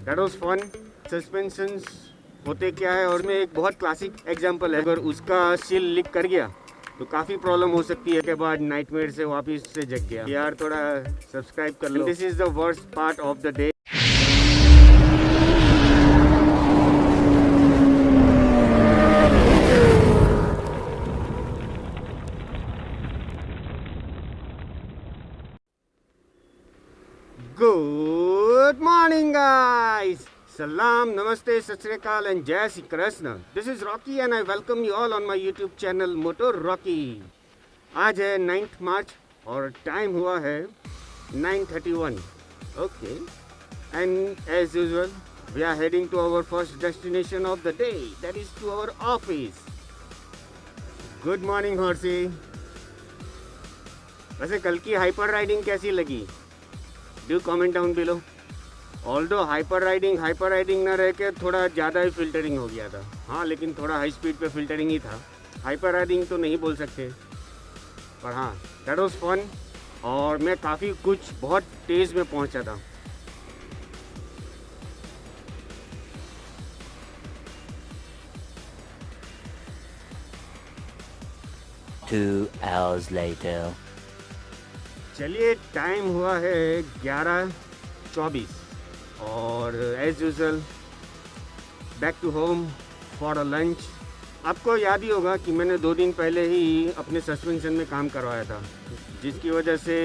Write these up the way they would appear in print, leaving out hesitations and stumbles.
That was fun. Suspensions होते क्या है, और में एक बहुत क्लासिक एग्जांपल है, अगर उसका सील लीक कर गया तो काफ़ी प्रॉब्लम हो सकती है के बाद नाइटमेयर से वापस से जग गया। यार थोड़ा सब्सक्राइब कर लो। This is the worst part of the day. Good morning, guys. Salam, Namaste, Sat Sri Akal, and Jai Shri Krishna. This is Rocky, and I welcome you all on my YouTube channel Moto Rocky. आज है 9th मार्च और time हुआ है 9:31. Okay, and as usual, we are heading to our first destination of the day. That is to our office. Good morning, Horsey. वैसे कल की hyper riding कैसी लगी? Do comment down below. Although hyper riding ना रह के थोड़ा ज़्यादा ही फिल्टरिंग हो गया था। हाँ, लेकिन थोड़ा हाई स्पीड पे फिल्टरिंग ही था। हाइपर राइडिंग तो नहीं बोल सकते, पर हाँ दैट वाज फन। और मैं काफ़ी कुछ बहुत तेज़ में पहुंचा था। Two hours later. चलिए, टाइम हुआ है 11:24 और as usual back to home for a lunch. आपको याद ही होगा कि मैंने 2 दिन पहले ही अपने सस्पेंशन में काम करवाया था, जिसकी वजह से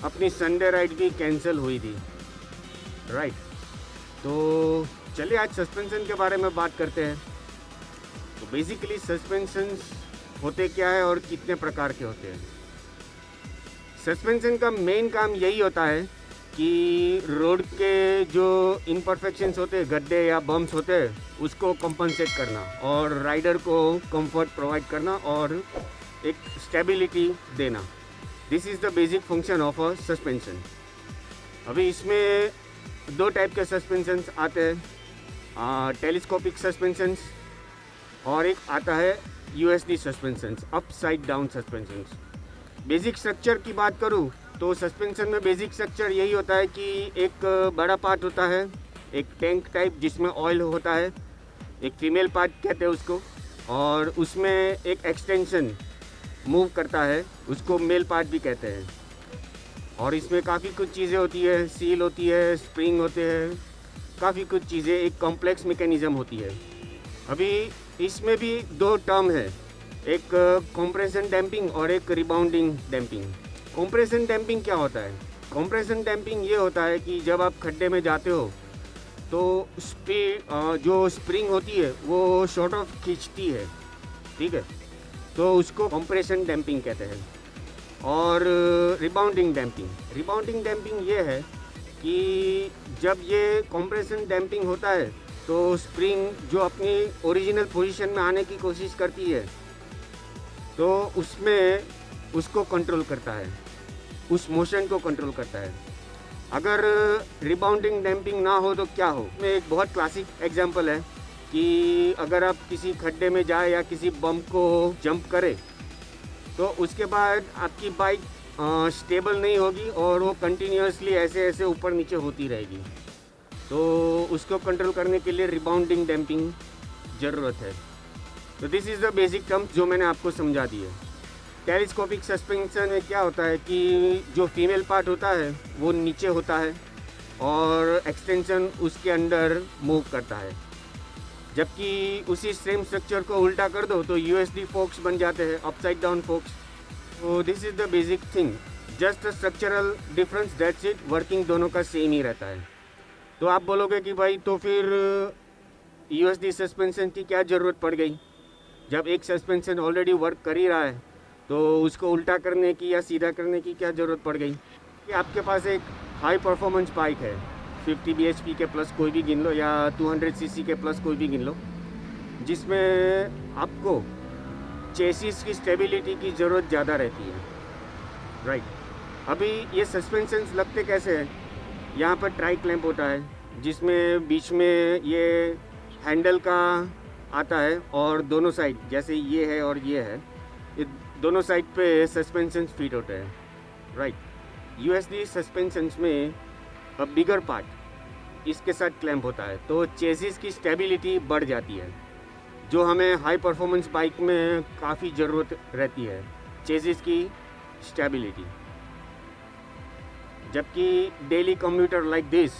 अपनी संडे राइड भी कैंसिल हुई थी, राइट। तो चलिए आज सस्पेंशन के बारे में बात करते हैं। तो बेसिकली सस्पेंशंस होते क्या है और कितने प्रकार के होते हैं। सस्पेंशन का मेन काम यही होता है कि रोड के जो इम्परफेक्शंस होते हैं, गड्ढे या बम्प्स होते हैं, उसको कंपनसेट करना और राइडर को कंफर्ट प्रोवाइड करना और एक स्टेबिलिटी देना। This is the basic function of a suspension. अभी इसमें 2 टाइप के सस्पेंशंस आते हैं, टेलीस्कोपिक सस्पेंशंस और एक आता है USD suspensions, up side down suspensions. Basic structure की बात करूं तो सस्पेंशन में बेसिक स्ट्रक्चर यही होता है कि एक बड़ा पार्ट होता है, एक टैंक टाइप जिसमें ऑयल होता है, एक फीमेल पार्ट कहते हैं उसको, और उसमें एक एक्सटेंशन मूव करता है, उसको मेल पार्ट भी कहते हैं। और इसमें काफ़ी कुछ चीज़ें होती है, सील होती है, स्प्रिंग होते हैं, काफ़ी कुछ चीज़ें, एक कॉम्प्लेक्स मैकेनिज़्म होती है। अभी इसमें भी 2 टर्म है, एक कंप्रेशन डैम्पिंग और एक रिबाउंडिंग डैम्पिंग। कंप्रेशन डैम्पिंग क्या होता है? कंप्रेशन डैम्पिंग ये होता है कि जब आप खड्डे में जाते हो तो जो स्प्रिंग होती है वो शॉर्ट ऑफ खींचती है, ठीक है, तो उसको कंप्रेशन डैम्पिंग कहते हैं। और रिबाउंडिंग डैम्पिंग ये है कि जब ये कंप्रेशन डैम्पिंग होता है तो स्प्रिंग जो अपनी ओरिजिनल पोजीशन में आने की कोशिश करती है, तो उसमें उसको कंट्रोल करता है, उस मोशन को कंट्रोल करता है। अगर रिबाउंडिंग डैम्पिंग ना हो तो क्या हो? में एक बहुत क्लासिक एग्जांपल है कि अगर आप किसी खड्डे में जाए या किसी बम्प को जंप करें तो उसके बाद आपकी बाइक स्टेबल नहीं होगी और वो कंटिन्यूसली ऐसे ऐसे ऊपर नीचे होती रहेगी। तो उसको कंट्रोल करने के लिए रिबाउंडिंग डैम्पिंग ज़रूरत है। तो this is the basic terms जो मैंने आपको समझा दी है। टेलीस्कोपिक सस्पेंशन में क्या होता है कि जो फीमेल पार्ट होता है वो नीचे होता है और एक्सटेंशन उसके अंदर मूव करता है, जबकि उसी सेम स्ट्रक्चर को उल्टा कर दो तो यूएसडी फोक्स बन जाते हैं, अपसाइड डाउन फोक्स। तो this is the basic thing, just a structural difference, that's it. Working दोनों का सेम ही रहता है। तो आप बोलोगे कि भाई तो फिर यूएसडी सस्पेंशन की क्या ज़रूरत पड़ गई? जब एक सस्पेंशन ऑलरेडी वर्क कर ही रहा है तो उसको उल्टा करने की या सीधा करने की क्या ज़रूरत पड़ गई? कि आपके पास एक हाई परफॉर्मेंस बाइक है, 50 bhp के प्लस कोई भी गिन लो या 200 cc के प्लस कोई भी गिन लो, जिसमें आपको चेसिस की स्टेबिलिटी की ज़रूरत ज़्यादा रहती है, राइट। अभी ये सस्पेंशंस लगते कैसे हैं? यहाँ पर ट्राई क्लैंप होता है जिसमें बीच में ये हैंडल का आता है और दोनों साइड, जैसे ये है और ये है, ये दोनों साइड पे सस्पेंशंस फिट होते हैं, राइट। यूएसडी सस्पेंशंस में अ बिगर पार्ट इसके साथ क्लैंप होता है, तो चेसिस की स्टेबिलिटी बढ़ जाती है, जो हमें हाई परफॉर्मेंस बाइक में काफ़ी ज़रूरत रहती है, चेसिस की स्टेबिलिटी। जबकि डेली कम्यूटर लाइक दिस,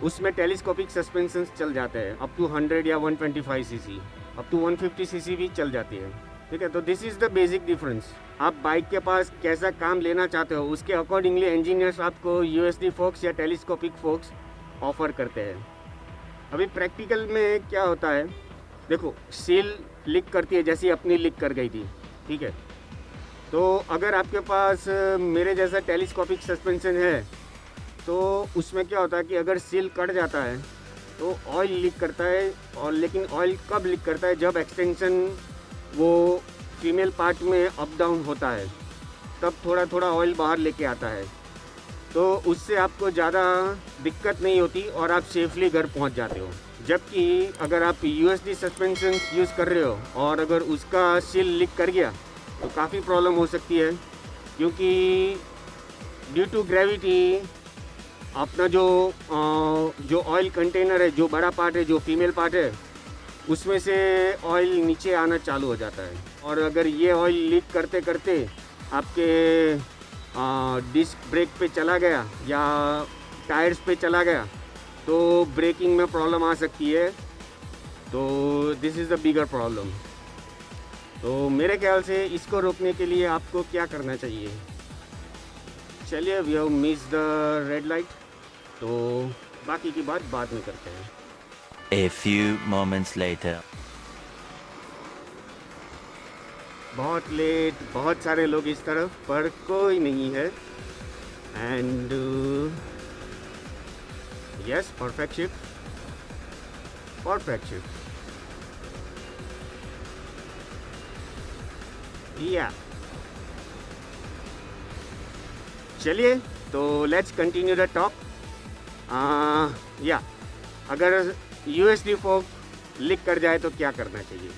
उसमें टेलीस्कोपिक सस्पेंशंस चल जाते हैं अप टू 100 या 125 सीसी, अप टू 150 सीसी भी चल जाती है। ठीक है, तो this is the basic difference. आप बाइक के पास कैसा काम लेना चाहते हो, उसके अकॉर्डिंगली इंजीनियर्स आपको यूएसडी फोक्स या टेलीस्कोपिक फोक्स ऑफर करते हैं। अभी प्रैक्टिकल में क्या होता है, देखो सील लीक करती है, जैसी अपनी लीक कर गई थी। ठीक है, तो अगर आपके पास मेरे जैसा टेलीस्कोपिक सस्पेंशन है, तो उसमें क्या होता है कि अगर सील कट जाता है तो ऑयल लीक करता है, और लेकिन ऑयल कब लीक करता है, जब एक्सटेंशन वो फीमेल पार्ट में अप डाउन होता है, तब थोड़ा थोड़ा ऑयल बाहर लेके आता है। तो उससे आपको ज़्यादा दिक्कत नहीं होती और आप सेफली घर पहुंच जाते हो। जबकि अगर आप यूएसडी सस्पेंशन यूज़ कर रहे हो और अगर उसका सील लीक कर गया तो काफ़ी प्रॉब्लम हो सकती है, क्योंकि ड्यू टू ग्रेविटी अपना जो ऑयल कंटेनर है, जो बड़ा पार्ट है, जो फीमेल पार्ट है, उसमें से ऑयल नीचे आना चालू हो जाता है। और अगर ये ऑयल लीक करते करते आपके डिस्क ब्रेक पे चला गया या टायर्स पे चला गया तो ब्रेकिंग में प्रॉब्लम आ सकती है। तो this is the bigger problem. तो मेरे ख्याल से इसको रोकने के लिए आपको क्या करना चाहिए, चलिए we have miss the red light, तो बाकी की बात बाद में करते हैं। A few moments later. बहुत लेट, बहुत सारे लोग इस तरफ, पर कोई नहीं है। And yes, perfect shift, perfect shift, या चलिए तो लेट्स कंटिन्यू द टॉक। या अगर यूएसडी फोक्स लीक कर जाए तो क्या करना चाहिए?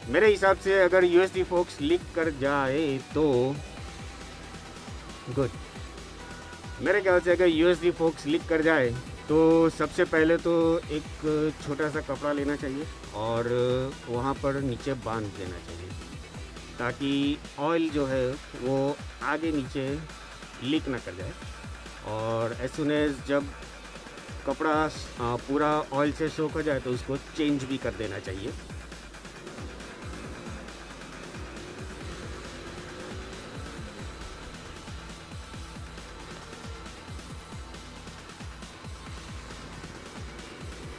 मेरे हिसाब से अगर यूएसडी फोक्स लीक कर जाए तो गुड। मेरे ख्याल से अगर यूएसडी फोक्स लीक कर जाए तो सबसे पहले तो एक छोटा सा कपड़ा लेना चाहिए और वहाँ पर नीचे बांध देना चाहिए, ताकि ऑयल जो है वो आगे नीचे लीक ना कर जाए। और एज सुन एज जब कपड़ा पूरा ऑयल से सोख हो जाए तो उसको चेंज भी कर देना चाहिए।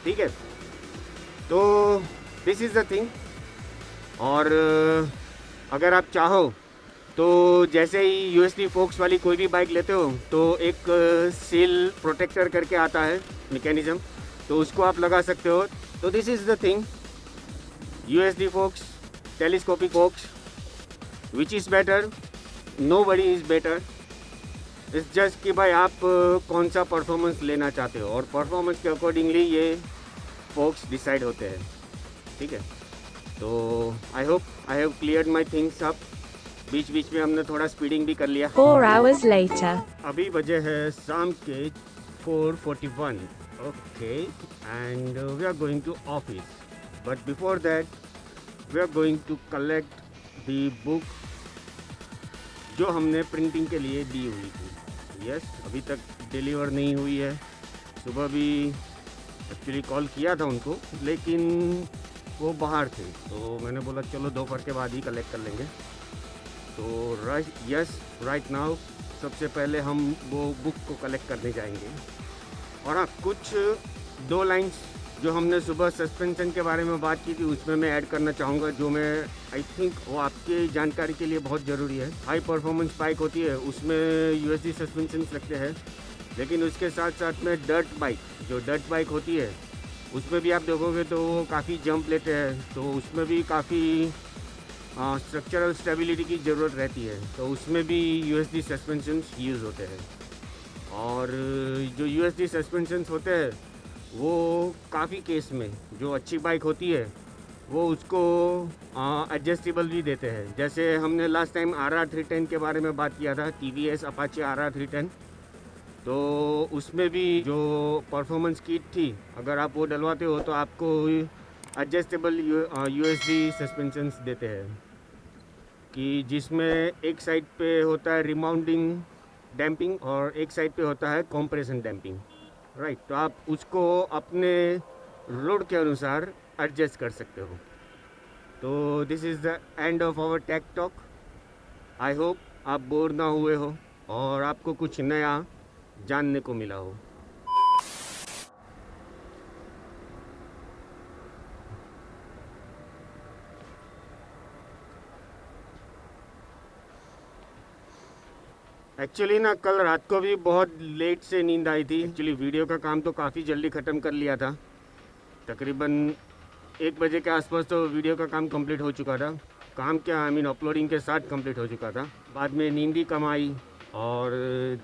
ठीक है, तो दिस इज़ द थिंग। और अगर आप चाहो तो जैसे ही यूएसडी फोक्स वाली कोई भी बाइक लेते हो तो एक सील प्रोटेक्टर करके आता है मैकेनिज्म, तो उसको आप लगा सकते हो। तो this is the thing, USD forks, telescopic forks, which is better? Nobody is better. It's just कि भाई आप कौन सा परफॉर्मेंस लेना चाहते हो, और परफॉर्मेंस के अकॉर्डिंगली ये फोक्स डिसाइड होते हैं। ठीक है, तो I hope I have cleared my things up. बीच बीच में हमने थोड़ा स्पीडिंग भी कर लिया। 4 hours later. अभी बजे है शाम के 4:41। Okay, and we are going to office, but before that we are going to collect the book जो हमने प्रिंटिंग के लिए दी हुई थी। यस, अभी तक डिलीवर नहीं हुई है। सुबह भी एक्चुअली कॉल किया था उनको, लेकिन वो बाहर थे, तो मैंने बोला चलो दोपहर के बाद ही कलेक्ट कर लेंगे। तो राइट नाउ सबसे पहले हम वो बुक को कलेक्ट करने जाएंगे। और हाँ, कुछ 2 लाइंस जो हमने सुबह सस्पेंशन के बारे में बात की थी उसमें मैं ऐड करना चाहूँगा, जो मैं आई थिंक वो आपके जानकारी के लिए बहुत ज़रूरी है। हाई परफॉर्मेंस बाइक होती है, उसमें यूएसडी सस्पेंशन लगते हैं, लेकिन उसके साथ साथ में जो डर्ट बाइक होती है उसमें भी आप देखोगे तो वो काफ़ी जंप लेते हैं, तो उसमें भी काफ़ी स्ट्रक्चरल स्टेबिलिटी की ज़रूरत रहती है, तो उसमें भी यूएसडी सस्पेंशंस यूज़ होते हैं। और जो यूएसडी सस्पेंशंस होते हैं वो काफ़ी केस में जो अच्छी बाइक होती है वो उसको एडजस्टेबल भी देते हैं। जैसे हमने लास्ट टाइम RR 310 के बारे में बात किया था, TVS अपाचे RR 310, तो उसमें भी जो परफॉर्मेंस किट थी, अगर आप वो डलवाते हो तो आपको एडजस्टेबल यूएसडी सस्पेंशंस देते हैं, कि जिसमें एक साइड पे होता है रिमाउंडिंग डैम्पिंग और एक साइड पे होता है कॉम्प्रेशन डैम्पिंग, राइट। तो आप उसको अपने रोड के अनुसार एडजस्ट कर सकते हो। तो this is the end of our tech talk. I hope आप बोर ना हुए हो और आपको कुछ नया जानने को मिला हो। एक्चुअली ना कल रात को भी बहुत लेट से नींद आई थी। एक्चुअली वीडियो का काम तो काफ़ी जल्दी ख़त्म कर लिया था, तकरीबन 1 बजे के आसपास तो वीडियो का काम कंप्लीट हो चुका था। काम क्या, आई मीन अपलोडिंग के साथ कंप्लीट हो चुका था। बाद में नींद ही कम आई और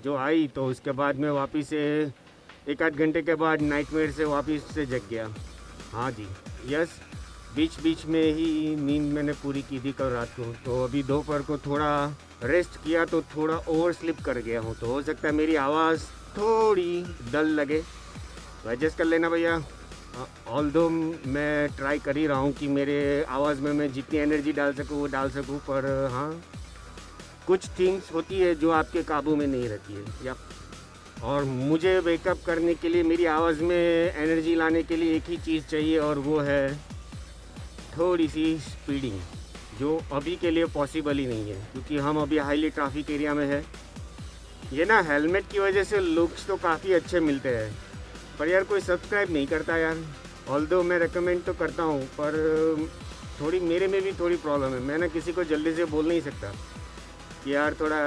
जो आई तो उसके बाद में वापस से 1-8 घंटे के बाद नाइटमेयर से वापस से जग गया। हाँ जी, यस, बीच में ही नींद मैंने पूरी की थी कल रात को। तो अभी दोपहर को थोड़ा रेस्ट किया तो थोड़ा ओवर स्लिप कर गया हूँ, तो हो सकता है मेरी आवाज़ थोड़ी डल लगे, तो एडजस्ट कर लेना भैया। ऑल्दो मैं ट्राई कर ही रहा हूँ कि मेरे आवाज़ में मैं जितनी एनर्जी डाल सकूँ वो डाल सकूँ, पर हाँ कुछ थिंग्स होती है जो आपके काबू में नहीं रहती है। या और मुझे वेकअप करने के लिए, मेरी आवाज़ में एनर्जी लाने के लिए एक ही चीज़ चाहिए और वो है थोड़ी सी स्पीडिंग, जो अभी के लिए पॉसिबल ही नहीं है क्योंकि हम अभी हाईली ट्रैफिक एरिया में है। ये ना हेलमेट की वजह से लुक्स तो काफ़ी अच्छे मिलते हैं, पर यार कोई सब्सक्राइब नहीं करता यार। ऑल्दो मैं रेकमेंड तो करता हूँ, पर थोड़ी मेरे में भी थोड़ी प्रॉब्लम है। मैं ना किसी को जल्दी से बोल नहीं सकता कि यार थोड़ा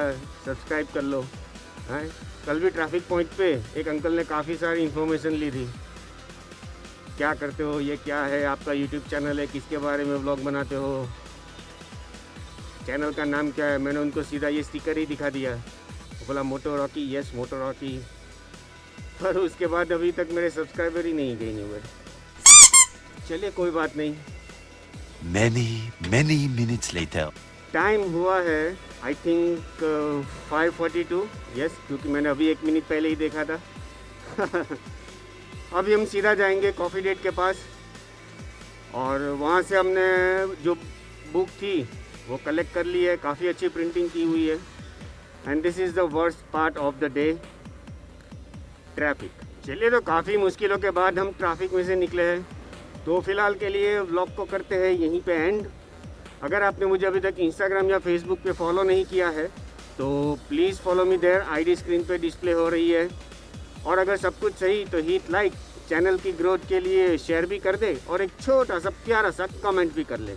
सब्सक्राइब कर लो। हैं, कल भी ट्रैफिक पॉइंट पे एक अंकल ने काफ़ी सारी इन्फॉर्मेशन ली थी, क्या करते हो, ये क्या है, आपका यूट्यूब चैनल है, किसके बारे में व्लॉग बनाते हो, चैनल का नाम क्या है। मैंने उनको सीधा ये स्टिकर ही दिखा दिया, बोला मोटो रॉकी, यस मोटो रॉकी। पर उसके बाद अभी तक मेरे सब्सक्राइबर ही नहीं गए हुए। चलिए कोई बात नहीं। Many minutes later. टाइम हुआ है आई थिंक 5:42, यस, क्योंकि मैंने अभी 1 मिनट पहले ही देखा था। अभी हम सीधा जाएंगे कॉफ़ी डेट के पास और वहाँ से हमने जो बुक थी वो कलेक्ट कर ली है। काफ़ी अच्छी प्रिंटिंग की हुई है। And this is the worst part of the day, traffic. चलिए, तो काफ़ी मुश्किलों के बाद हम ट्रैफिक में से निकले हैं, तो फ़िलहाल के लिए व्लॉग को करते हैं यहीं पे एंड। अगर आपने मुझे अभी तक इंस्टाग्राम या फेसबुक पे फॉलो नहीं किया है तो please follow me there, ID screen पे डिस्प्ले हो रही है। और अगर सब कुछ सही तो हिट लाइक, चैनल की ग्रोथ के लिए शेयर भी कर दे और एक छोटा सा प्यारा सा कमेंट भी कर ले।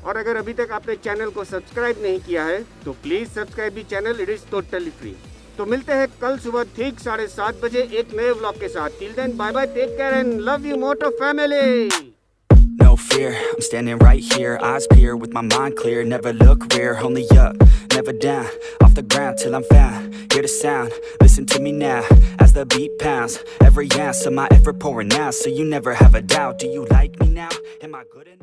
और अगर अभी तक आपने चैनल को सब्सक्राइब नहीं किया है तो please subscribe the channel, it is totally free. तो मिलते हैं कल सुबह ठीक 7:30 बजे एक नए व्लॉग के साथ। Till then bye bye, take care and love you Moto family. No fear, I'm standing right here, eyes peer with my mind clear, never look rear, only up, never down, off the ground till I'm found, hear the sound, listen to me now, as the beat pounds, every ounce of my effort pouring out, so you never have a doubt, do you like me now, am I good enough?